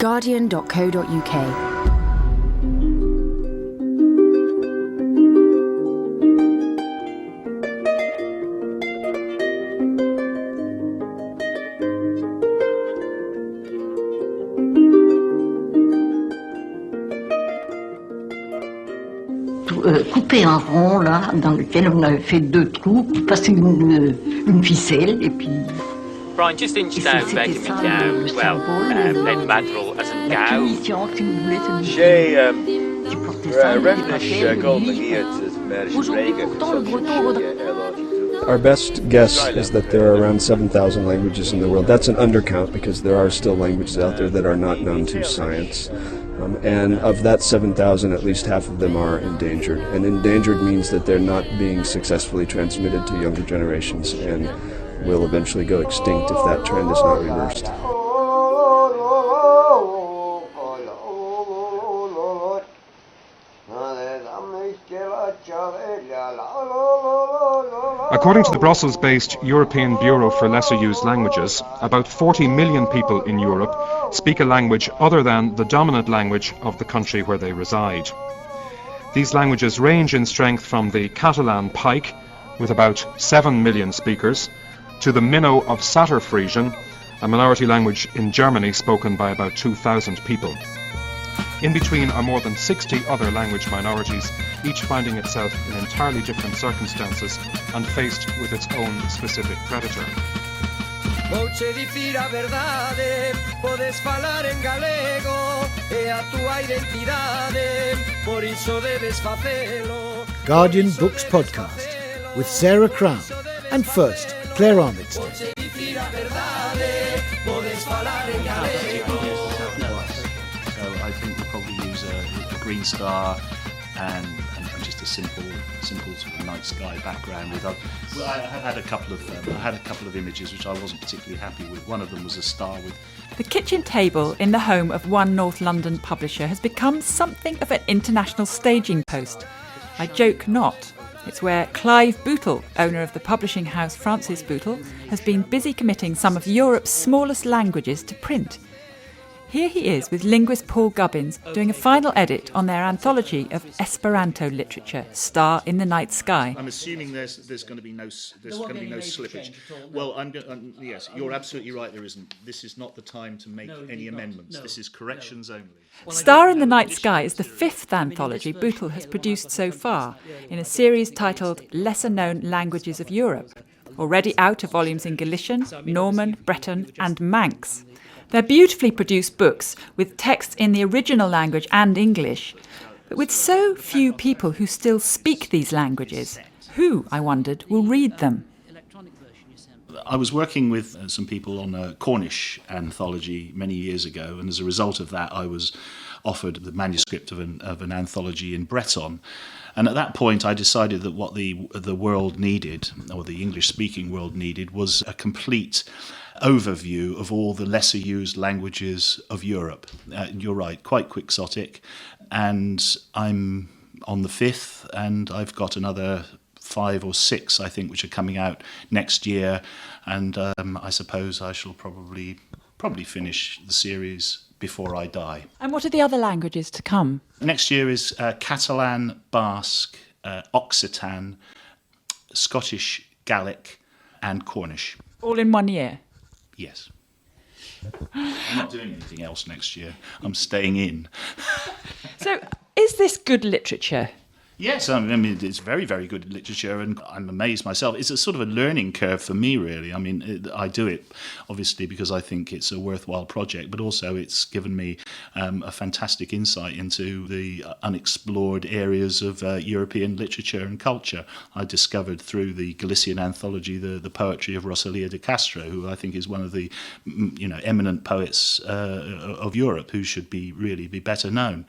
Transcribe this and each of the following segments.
Guardian.co.uk. Couper un rond là dans lequel on avait fait 2 trous, passer une ficelle et puis. Brian, just inched out making me gow, then Madril as a gow. J'ai Remnish Goldman here to Our best guess is that there are around 7,000 languages in the world. That's an undercount because there are still languages out there that are not known to science. And of that 7,000, at least half of them are endangered. And endangered means that they're not being successfully transmitted to younger generations and will eventually go extinct if that trend is not reversed. According to the Brussels-based European Bureau for Lesser Used Languages, about 40 million people in Europe speak a language other than the dominant language of the country where they reside. These languages range in strength from the Catalan pike, with about 7 million speakers, to the Minnow of Satterfriesian, a minority language in Germany spoken by about 2,000 people. In between are more than 60 other language minorities, each finding itself in entirely different circumstances and faced with its own specific predator. Voce dicir a verdade, podes falar en galego, e a tua identidade, por iso debes facelo. Guardian Books Podcast with Sarah Crown and first Claire Armidson. Voce dicir a verdade, podes falar en galego. So I think we'll probably use a green star and just a simple sort of night sky background. I had a couple of images which I wasn't particularly happy with. One of them was a star with. The kitchen table in the home of one North London publisher has become something of an international staging post. I joke not. It's where Clive Boutle, owner of the publishing house Francis Boutle, has been busy committing some of Europe's smallest languages to print. Here he is with linguist Paul Gubbins doing a final edit on their anthology of Esperanto literature, Star in the Night Sky. I'm assuming there's going to be no slippage. Well, yes, you're absolutely right. There isn't. This is not the time to make any amendments. This is corrections only. Star in the Night Sky is the 5th anthology Boutle has produced so far in a series titled Lesser Known Languages of Europe. Already out of volumes in Galician, Norman, Breton and Manx. They're beautifully produced books with texts in the original language and English. But with so few people who still speak these languages, who, I wondered, will read them? I was working with some people on a Cornish anthology many years ago, and as a result of that I was offered the manuscript of an anthology in Breton. And at that point I decided that what the world needed, or the English-speaking world needed, was a complete overview of all the lesser used languages of Europe. You're right, quite quixotic, and I'm on the 5th, and I've got another 5 or 6, I think, which are coming out next year, and I suppose I shall probably finish the series before I die. And what are the other languages to come? Next year is Catalan, Basque, Occitan, Scottish, Gaelic, and Cornish. All in 1 year? Yes. I'm not doing anything else next year. I'm staying in. So, is this good literature? Yes, I mean, it's very, very good literature, and I'm amazed myself. It's a sort of a learning curve for me, really. I mean, I do it, obviously, because I think it's a worthwhile project, but also it's given me a fantastic insight into the unexplored areas of European literature and culture. I discovered through the Galician anthology the poetry of Rosalía de Castro, who I think is one of the eminent poets of Europe, who should really be better known.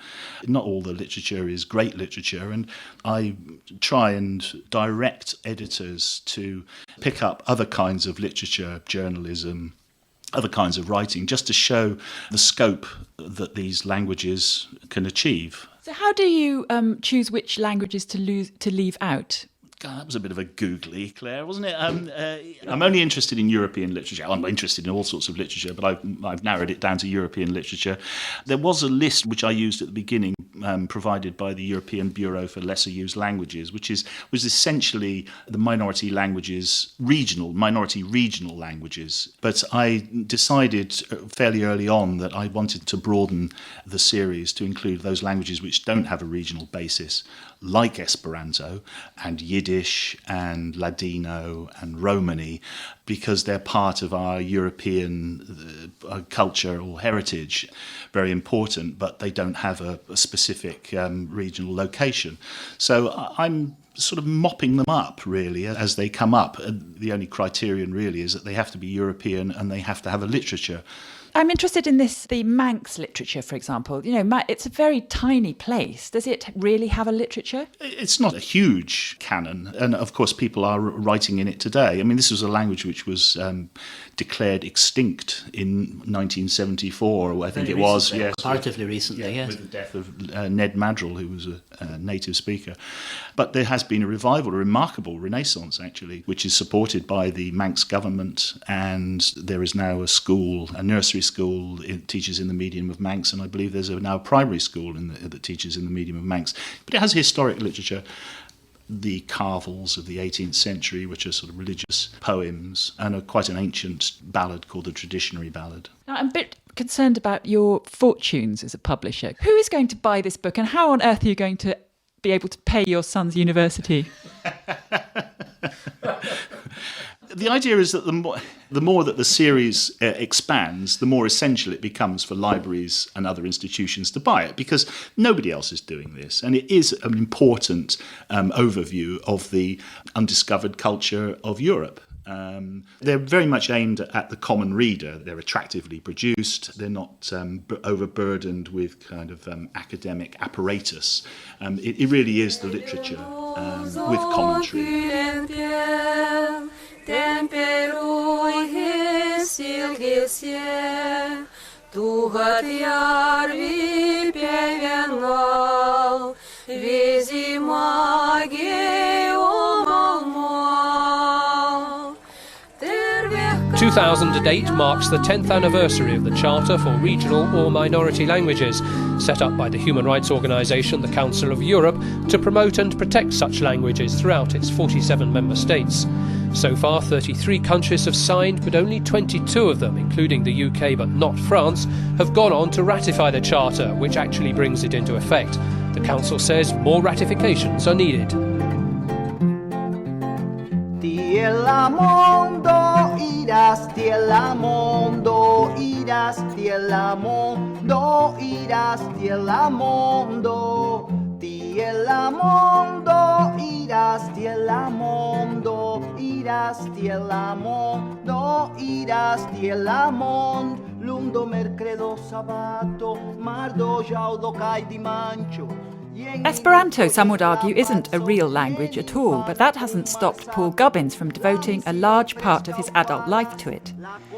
Not all the literature is great literature, and I try and direct editors to pick up other kinds of literature, journalism, other kinds of writing, just to show the scope that these languages can achieve. So how do you choose which languages to leave out? God, that was a bit of a googly, Claire, wasn't it? I'm only interested in European literature. I'm interested in all sorts of literature, but I've narrowed it down to European literature. There was a list which I used at the beginning, provided by the European Bureau for Lesser Used Languages, which was essentially the minority regional languages. But I decided fairly early on that I wanted to broaden the series to include those languages which don't have a regional basis, like Esperanto and Yiddish and Ladino and Romani, because they're part of our European culture or heritage, very important, but they don't have a specific regional location. So I'm sort of mopping them up, really, as they come up. The only criterion, really, is that they have to be European and they have to have a literature. I'm interested in the Manx literature, for example. It's a very tiny place. Does it really have a literature? It's not a huge canon. And, of course, people are writing in it today. I mean, this was a language which was declared extinct in 1974, I think it was. Yes, comparatively recently, yes. With the death of Ned Madrill, who was a native speaker. But there has been a revival, a remarkable renaissance, actually, which is supported by the Manx government. And there is now a nursery school it teaches in the medium of Manx, and I believe there's now a primary school that teaches in the medium of Manx. But it has historic literature, the carvels of the 18th century, which are sort of religious poems, and quite an ancient ballad called the Traditionary Ballad. Now, I'm a bit concerned about your fortunes as a publisher. Who is going to buy this book, and how on earth are you going to be able to pay your son's university? The idea is that the more that the series expands, the more essential it becomes for libraries and other institutions to buy it, because nobody else is doing this. And it is an important overview of the undiscovered culture of Europe. They're very much aimed at the common reader. They're attractively produced. They're not overburdened with kind of academic apparatus. It really is the literature with commentary. – 2008 marks the 10th anniversary of the Charter for Regional or Minority Languages, set up by the human rights organisation the Council of Europe to promote and protect such languages throughout its 47 member states. So far, 33 countries have signed, but only 22 of them, including the UK but not France, have gone on to ratify the Charter, which actually brings it into effect. The Council says more ratifications are needed. Tiela mondo irás, tiela mondo irás, tiela mondo irás, tiela mondo. Tiela mondo irás, tiela mondo irás, tiela mondo irás, tiela mond. Lundo mercredo sabato, mardo jaudo kai di mancho. Esperanto, some would argue, isn't a real language at all, but that hasn't stopped Paul Gubbins from devoting a large part of his adult life to it.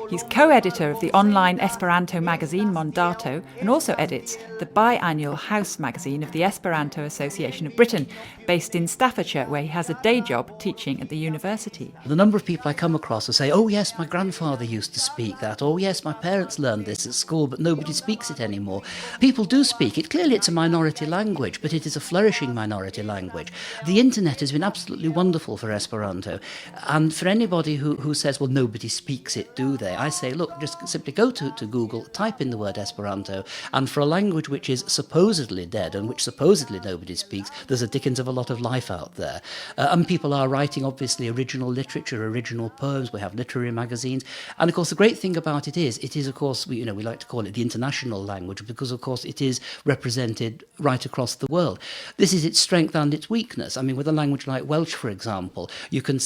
He's co-editor of the online Esperanto magazine Mondato and also edits the biannual House magazine of the Esperanto Association of Britain, based in Staffordshire, where he has a day job teaching at the university. The number of people I come across who say, oh yes, my grandfather used to speak that, or yes, my parents learned this at school, but nobody speaks it anymore. People do speak it. Clearly it's a minority language, but it is a flourishing minority language. The internet has been absolutely wonderful for Esperanto, and for anybody who says, well, nobody speaks it, do they? I say, look, just simply go to Google, type in the word Esperanto, and for a language which is supposedly dead and which supposedly nobody speaks, there's a dickens of a lot of life out there. And people are writing, obviously, original literature, original poems. We have literary magazines. And, of course, the great thing about it is, of course, we like to call it the international language because, of course, it is represented right across the world. This is its strength and its weakness. I mean, with a language like Welsh, for example, you can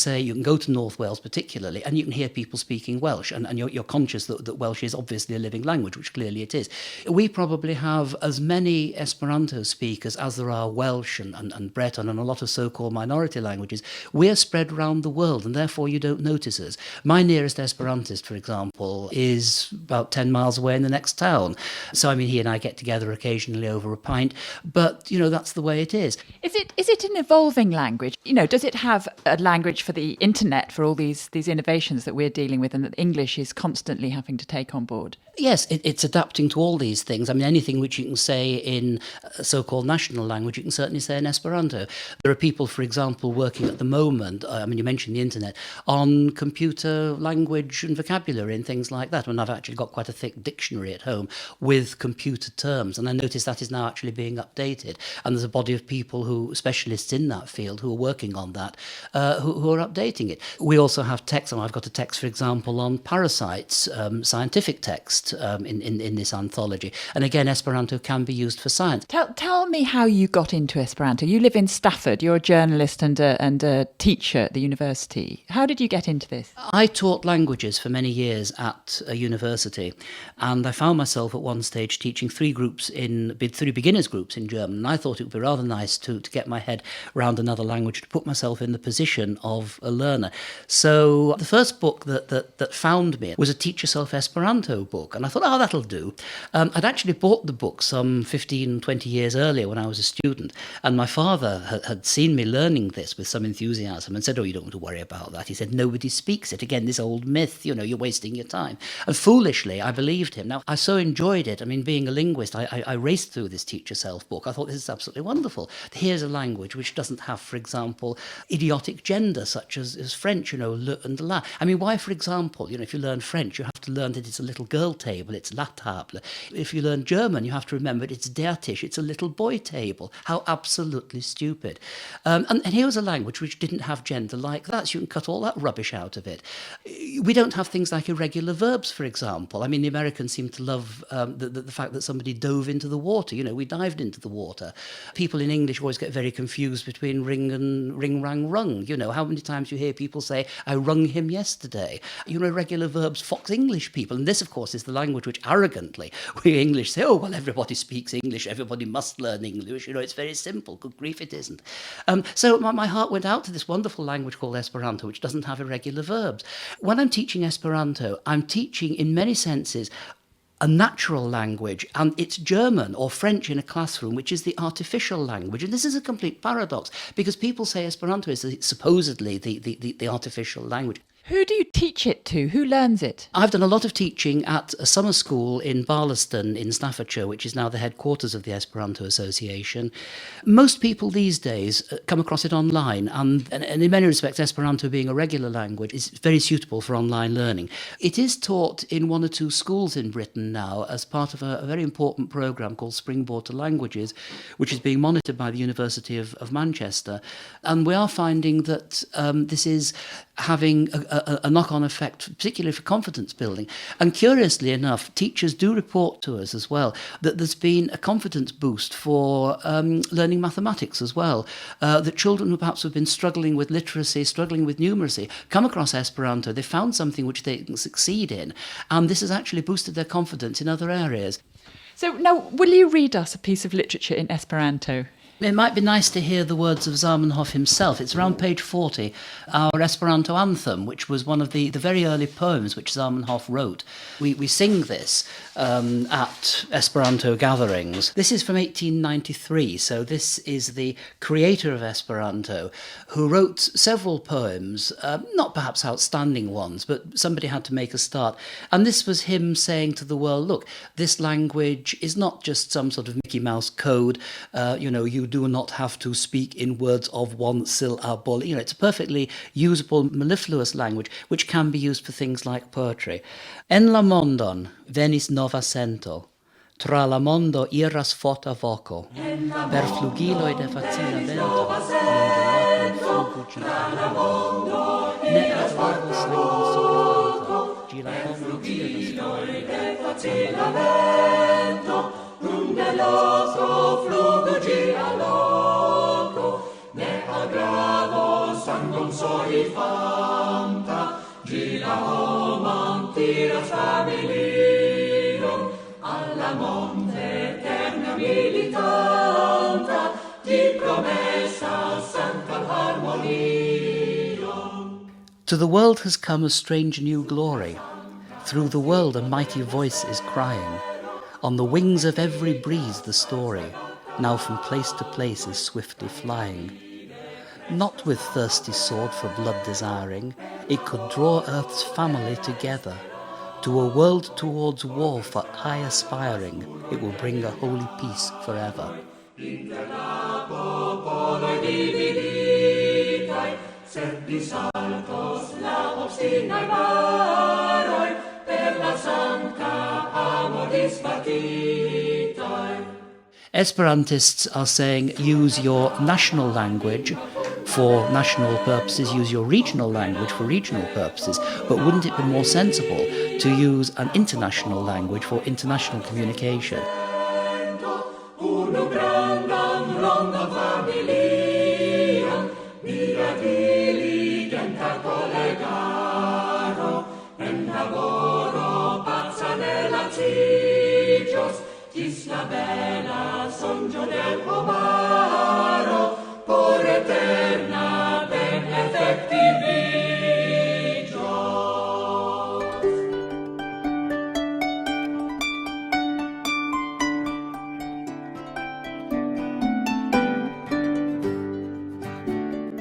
go to North Wales particularly, and you can hear people speaking Welsh, and you're conscious that Welsh is obviously a living language, which clearly it is. We probably have as many Esperanto speakers as there are Welsh and Breton and a lot of so-called minority languages. We're spread around the world, and therefore you don't notice us. My nearest Esperantist, for example, is about 10 miles away in the next town. So, I mean, he and I get together occasionally over a pint, but, that's the way it is. Is it an evolving language? Does it have a language for the internet, for all these innovations that we're dealing with and that English is constantly having to take on board? Yes, it's adapting to all these things. I mean, anything which you can say in a so-called national language, you can certainly say in Esperanto. There are people, for example, working at the moment, you mentioned the internet, on computer language and vocabulary and things like that. And I've actually got quite a thick dictionary at home with computer terms, and I notice that is now actually being updated. And there's a body of people specialists in that field, who are working on that, who are updating it. We also have text, and I've got a text, for example, on parasites, scientific text, in this anthology. And again, Esperanto can be used for science. Tell me how you got into Esperanto. You live in Stafford. You're a journalist and a teacher at the university. How did you get into this? I taught languages for many years at a university, and I found myself at one stage teaching three beginners groups in German. And I thought it would be rather nice to get my head around another language, to put myself in the position of a learner. So the first book that found me was a Teach Yourself Esperanto book. And I thought, that'll do. I'd actually bought the book some 15, 20 years earlier when I was a student. And my father had seen me learning this with some enthusiasm and said, you don't want to worry about that. He said, nobody speaks it. Again, this old myth, you're wasting your time. And foolishly, I believed him. Now, I so enjoyed it. I mean, being a linguist, I raced through this Teach Yourself book. I thought, this is absolutely wonderful. Here's a language which doesn't have, for example, idiotic gender, such as French, le and la. I mean, why, for example, if you learn French, you have to learn that it's a little girl table, it's la table. If you learn German, you have to remember it's der Tisch, it's a little boy table. How absolutely stupid. And here was a language which didn't have gender like that, so you can cut all that rubbish out of it. We don't have things like irregular verbs, for example. I mean, the Americans seem to love the fact that somebody dove into the water. We dived into the water. People in English always get very confused between ring and ring, rang, rung. How many times you hear people say, I rung him yesterday. Irregular verbs fox English people. And this, of course, is the language which arrogantly we English say, everybody speaks English, everybody must learn English. It's very simple. Good grief, it isn't. So my heart went out to this wonderful language called Esperanto, which doesn't have irregular verbs. When I'm teaching Esperanto, I'm teaching, in many senses, a natural language, and it's German or French in a classroom, which is the artificial language. And this is a complete paradox, because people say Esperanto is supposedly the artificial language. Who do you teach it to? Who learns it? I've done a lot of teaching at a summer school in Barlaston in Staffordshire, which is now the headquarters of the Esperanto Association. Most people these days come across it online, and in many respects, Esperanto being a regular language is very suitable for online learning. It is taught in one or two schools in Britain now as part of a very important programme called Springboard to Languages, which is being monitored by the University of Manchester. And we are finding that this is having a knock-on effect, particularly for confidence building. And curiously enough, teachers do report to us as well that there's been a confidence boost for learning mathematics as well. That children who perhaps have been struggling with literacy, struggling with numeracy, come across Esperanto, they found something which they can succeed in, and this has actually boosted their confidence in other areas. So now, will you read us a piece of literature in Esperanto? It might be nice to hear the words of Zamenhof himself. It's around page 40, our Esperanto anthem, which was one of the very early poems which Zamenhof wrote. We sing this at Esperanto gatherings. This is from 1893, so this is the creator of Esperanto, who wrote several poems, not perhaps outstanding ones, but somebody had to make a start. And this was him saying to the world, look, this language is not just some sort of Mickey Mouse code, you do not have to speak in words of one syllable. It's a perfectly usable, mellifluous language which can be used for things like poetry. En la mondon venis nova sento, tra la mondo iras fota voco, per flugiloi de facila vento, tra la mondo ne ad largo sanguum sopra gira homo flugiloi de facila vento, unde loco flugo gira loco, ne agravo sanguum soi fanta, gira homo tiras familium, alla monte eterna militanta, di promessa santa harmonium. To the world has come a strange new glory. Through the world a mighty voice is crying. On the wings of every breeze the story now from place to place is swiftly flying. Not with thirsty sword for blood desiring, it could draw earth's family together. To a world towards war for high aspiring, it will bring a holy peace forever. Esperantists are saying use your national language for national purposes, use your regional language for regional purposes, but wouldn't it be more sensible to use an international language for international communication?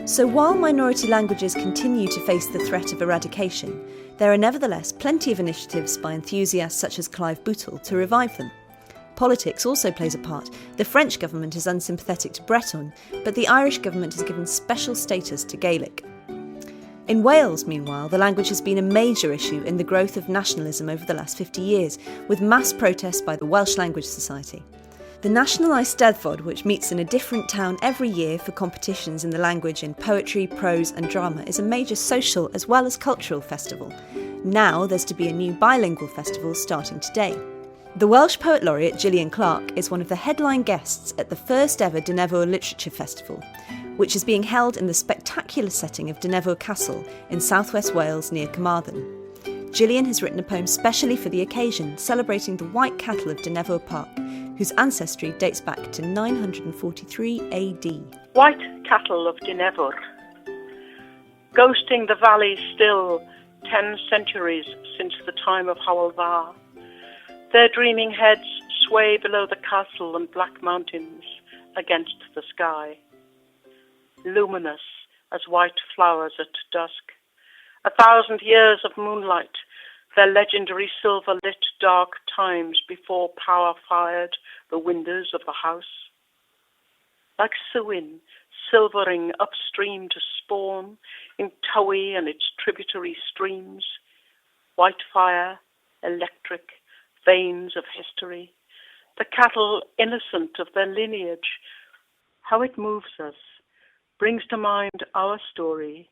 So while minority languages continue to face the threat of eradication, there are nevertheless plenty of initiatives by enthusiasts such as Clive Boutle to revive them. Politics also plays a part. The French government is unsympathetic to Breton, but the Irish government has given special status to Gaelic. In Wales, meanwhile, the language has been a major issue in the growth of nationalism over the last 50 years, with mass protests by the Welsh Language Society. The National Eisteddfod, which meets in a different town every year for competitions in the language in poetry, prose and drama, is a major social as well as cultural festival. Now there's to be a new bilingual festival starting today. The Welsh Poet Laureate Gillian Clarke is one of the headline guests at the first ever Novo Literature Festival, which is being held in the spectacular setting of Novo Castle in southwest Wales near Carmarthen. Gillian has written a poem specially for the occasion, celebrating the white cattle of Novo Park, whose ancestry dates back to 943 AD. White cattle of Dinevor, ghosting the valley still 10 centuries since the time of Hywel Dda. Their dreaming heads sway below the castle and black mountains against the sky, luminous as white flowers at dusk. 1,000 years of moonlight, their legendary silver-lit dark times before power fired the windows of the house. Like Suin, silvering upstream to spawn in Towie and its tributary streams, white fire, electric, veins of history, the cattle innocent of their lineage. How it moves us, brings to mind our story,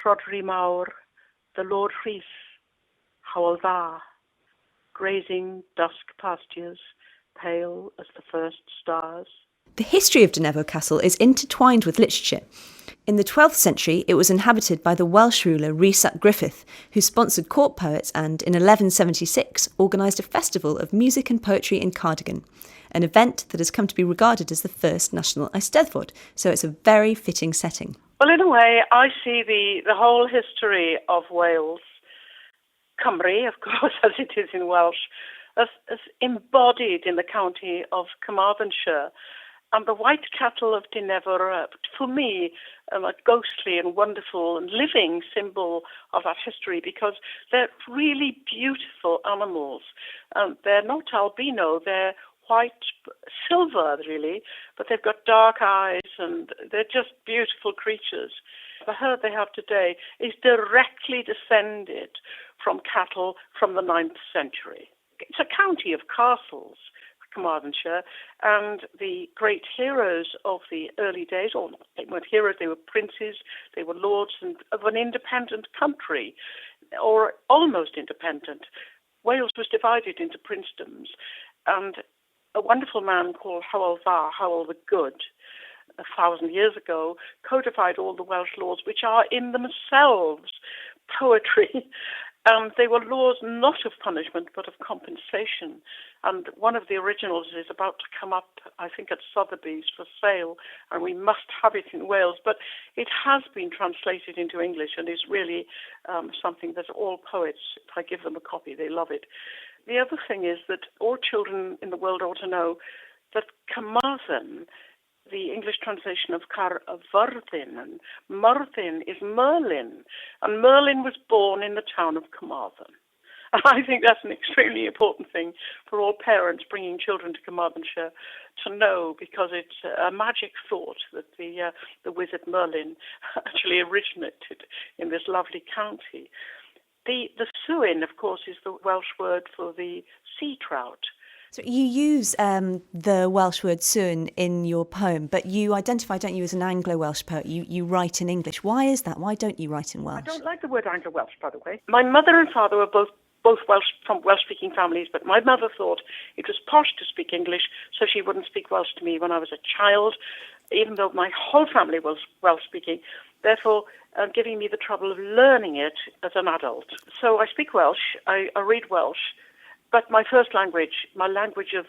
Rhodri Mawr, the Lord Rhys, Hywel Dda, grazing dusk pastures, pale as the first stars. The history of Novo Castle is intertwined with literature. In the 12th century, it was inhabited by the Welsh ruler Rhys ap Griffith, who sponsored court poets and, in 1176, organised a festival of music and poetry in Cardigan, an event that has come to be regarded as the first national Eisteddfod, so it's a very fitting setting. Well, in a way, I see the whole history of Wales, Cymru, of course, as it is in Welsh, as embodied in the county of Carmarthenshire. And the white cattle of Dinevor, for me, a ghostly and wonderful and living symbol of that history, because they're really beautiful animals. They're not albino, they're white, silver really, but they've got dark eyes and they're just beautiful creatures. The herd they have today is directly descended from cattle from the 9th century. It's a county of castles, Carmarthenshire, and the great heroes of the early days, or they weren't heroes, they were princes, they were lords of an independent country, or almost independent. Wales was divided into princedoms, and a wonderful man called Hywel Dda, Hywel the Good, 1,000 years ago, codified all the Welsh laws, which are in themselves poetry. They were laws not of punishment, but of compensation. And one of the originals is about to come up, I think, at Sotheby's for sale, and we must have it in Wales. But it has been translated into English and is really something that all poets, if I give them a copy, they love it. The other thing is that all children in the world ought to know that Carmarthen, the English translation of Carfyrddin, and Myrddin is Merlin, and Merlin was born in the town of Carmarthen. And I think that's an extremely important thing for all parents bringing children to Carmarthenshire to know, because it's a magic thought that the wizard Merlin actually originated in this lovely county. The Suin, of course, is the Welsh word for the sea trout. So you use the Welsh word Suin in your poem, but you identify, don't you, as an Anglo-Welsh poet. You write in English. Why is that? Why don't you write in Welsh? I don't like the word Anglo-Welsh, by the way. My mother and father were both Welsh, from Welsh-speaking families, but my mother thought it was posh to speak English, so she wouldn't speak Welsh to me when I was a child, even though my whole family was Welsh-speaking, therefore giving me the trouble of learning it as an adult. So I speak Welsh, I read Welsh, but my first language, my language of,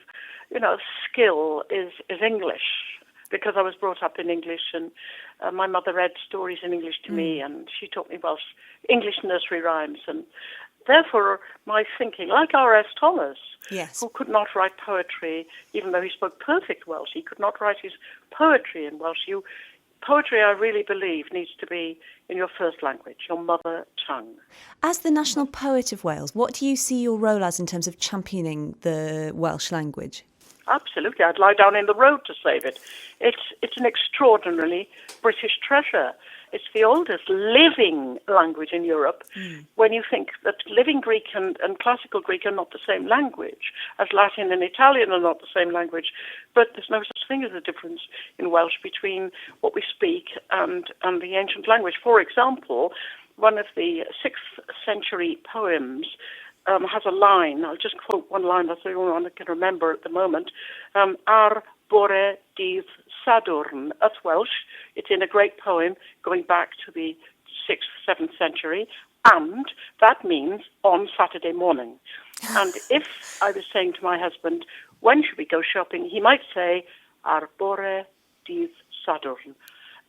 skill is English, because I was brought up in English, and my mother read stories in English to me, and she taught me Welsh, English nursery rhymes, and therefore my thinking, like R.S. Thomas, yes, who could not write poetry, even though he spoke perfect Welsh, he could not write his poetry in Welsh. Poetry, I really believe, needs to be in your first language, your mother tongue. As the national poet of Wales, what do you see your role as in terms of championing the Welsh language? Absolutely. I'd lie down in the road to save it. It's an extraordinarily British treasure. It's the oldest living language in Europe. When you think that living Greek and classical Greek are not the same language, as Latin and Italian are not the same language, but there's no such thing as a difference in Welsh between what we speak and the ancient language. For example, one of the 6th century poems has a line. I'll just quote one line, that's the only one I can remember at the moment. Ar bore dydd Sadwrn. That's Welsh. It's in a great poem going back to the 6th, 7th century, and that means on Saturday morning. And if I was saying to my husband, when should we go shopping, he might say, Ar bore dydd Sadwrn.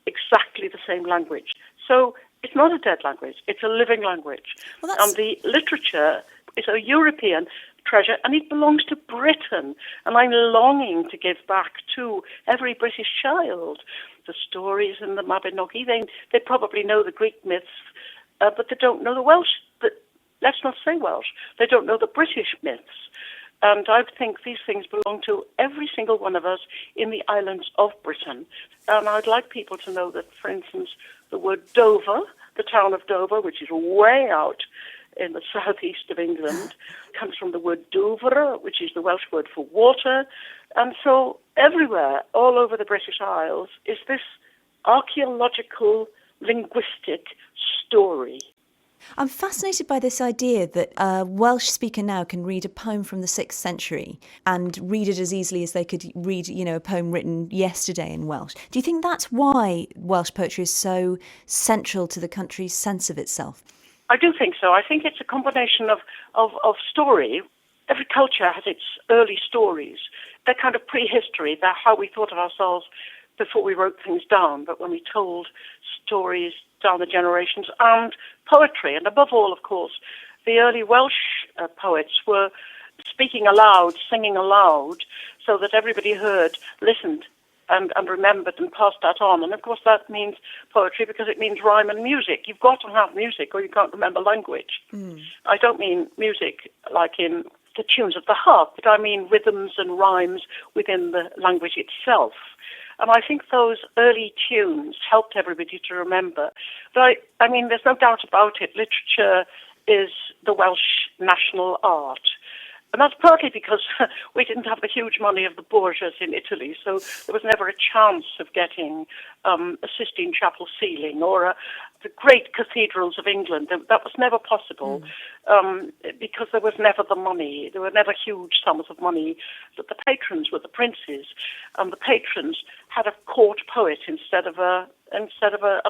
Exactly the same language. So it's not a dead language, it's a living language. And the literature is a European treasure, and it belongs to Britain. And I'm longing to give back to every British child the stories and the Mabinogi. They probably know the Greek myths, but they don't know the Welsh. Let's not say Welsh. They don't know the British myths. And I think these things belong to every single one of us in the islands of Britain. And I'd like people to know that, for instance, the word Dover, the town of Dover, which is way out in the southeast of England, comes from the word Dover, which is the Welsh word for water. And so everywhere, all over the British Isles, is this archaeological, linguistic story. I'm fascinated by this idea that a Welsh speaker now can read a poem from the 6th century and read it as easily as they could read, a poem written yesterday in Welsh. Do you think that's why Welsh poetry is so central to the country's sense of itself? I do think so. I think it's a combination of story. Every culture has its early stories. They're kind of prehistory. They're how we thought of ourselves before we wrote things down, but when we told stories down the generations, and poetry. And above all, of course, the early Welsh poets were speaking aloud, singing aloud, so that everybody heard, listened, and remembered and passed that on. And of course that means poetry because it means rhyme and music. You've got to have music or you can't remember language. I don't mean music like in the tunes of the harp, but I mean rhythms and rhymes within the language itself. And I think those early tunes helped everybody to remember. But I mean, there's no doubt about it, literature is the Welsh national art. And that's partly because we didn't have the huge money of the Borgias in Italy, so there was never a chance of getting a Sistine Chapel ceiling or the great cathedrals of England. That was never possible because there was never the money. There were never huge sums of money. That the patrons were the princes, and the patrons had a court poet instead of an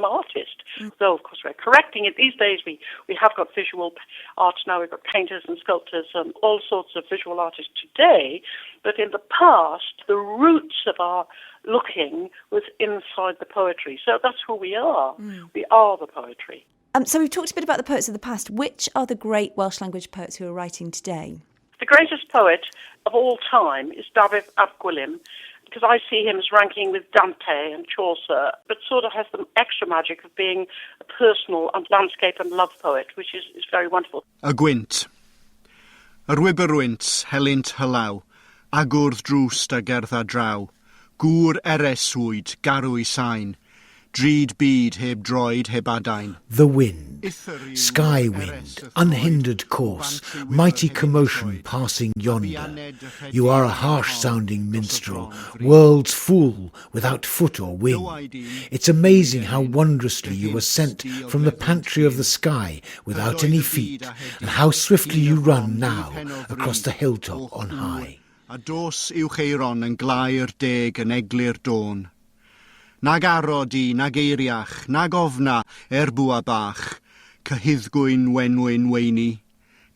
artist. Though, of course, we're correcting it. These days we have got visual arts now. We've got painters and sculptors and all sorts of visual artists today. But in the past, the roots of our looking was inside the poetry. So that's who we are. We are the poetry. So we've talked a bit about the poets of the past. Which are the great Welsh language poets who are writing today? The greatest poet of all time is David ap Gwilym, because I see him as ranking with Dante and Chaucer, but sort of has the extra magic of being a personal and landscape and love poet, which is very wonderful. Y gwynt. Yr wyberwynt, helynt hylaw, agwrdd drwst a gerdda draw, gŵr ereswyd, garwy sain, drud byd heb droed heb adain. The wind, sky wind, unhindered course, mighty commotion passing yonder. You are a harsh-sounding minstrel, world's fool, without foot or wing. It's amazing how wondrously you were sent from the pantry of the sky without any feet, and how swiftly you run now across the hilltop on high. A dos i'w cheiron yn glai'r deg yn egli'r dôn. Nag arod I, nag eiriach, nag ofna bwa bach, cyhyddgwyn wenwyn weini,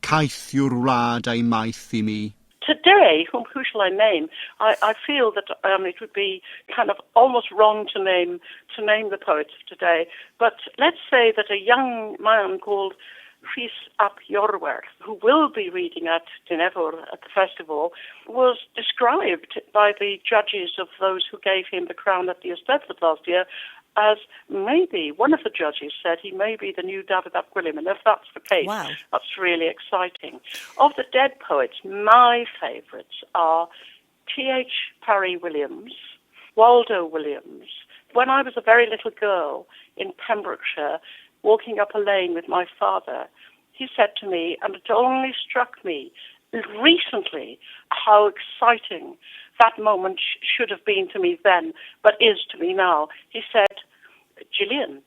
caeth yw'r wlad a'i maith I mi. Today, who shall I name? I feel that it would be kind of almost wrong to name the poets of today, but let's say that a young man called Rhys ap Iorwerth, who will be reading at Novo at the festival, was described by the judges of those who gave him the crown at the Eisteddfod last year as maybe, one of the judges said he may be the new David ap Gwilym, and if that's the case, that's really exciting. Of the dead poets, my favourites are T.H. Parry Williams, Waldo Williams. When I was a very little girl in Pembrokeshire, walking up a lane with my father, he said to me, and it only struck me recently how exciting that moment should have been to me then, but is to me now. He said, Gillian,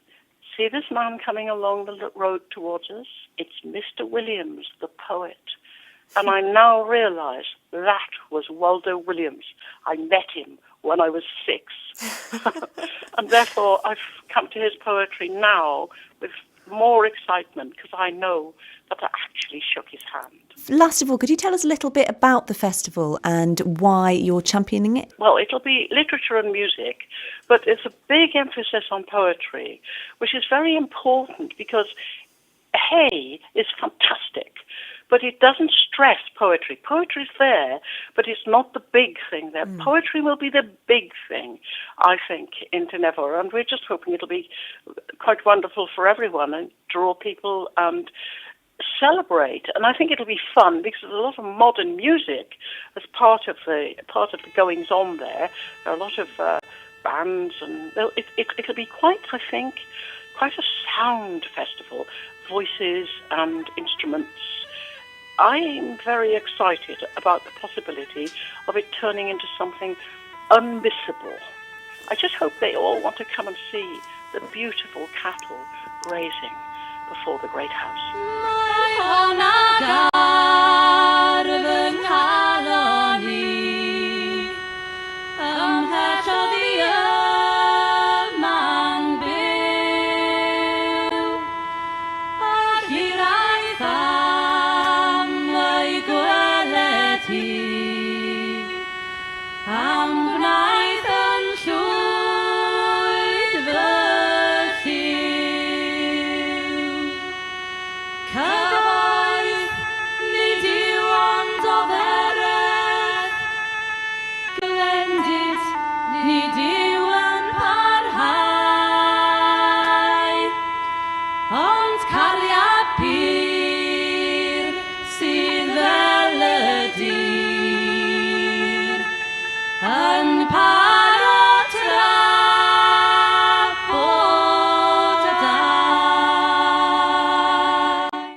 see this man coming along the road towards us? It's Mr. Williams, the poet. And I now realise that was Waldo Williams. I met him when I was 6. And therefore I've come to his poetry now with more excitement because I know that I actually shook his hand. Last of all, could you tell us a little bit about the festival and why you're championing it? Well, it'll be literature and music, but it's a big emphasis on poetry, which is very important because Hay is fantastic, but it doesn't stress poetry. Poetry's there, but it's not the big thing there. Poetry will be the big thing, I think, in Novo, and we're just hoping it'll be quite wonderful for everyone and draw people and celebrate. And I think it'll be fun because there's a lot of modern music as part of the goings on there. There are a lot of bands, and it'll be quite, I think, quite a sound festival. Voices and instruments. I'm very excited about the possibility of it turning into something unmissable. I just hope they all want to come and see the beautiful cattle grazing before the great house.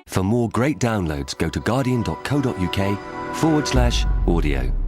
For more great downloads, go to guardian.co.uk/audio.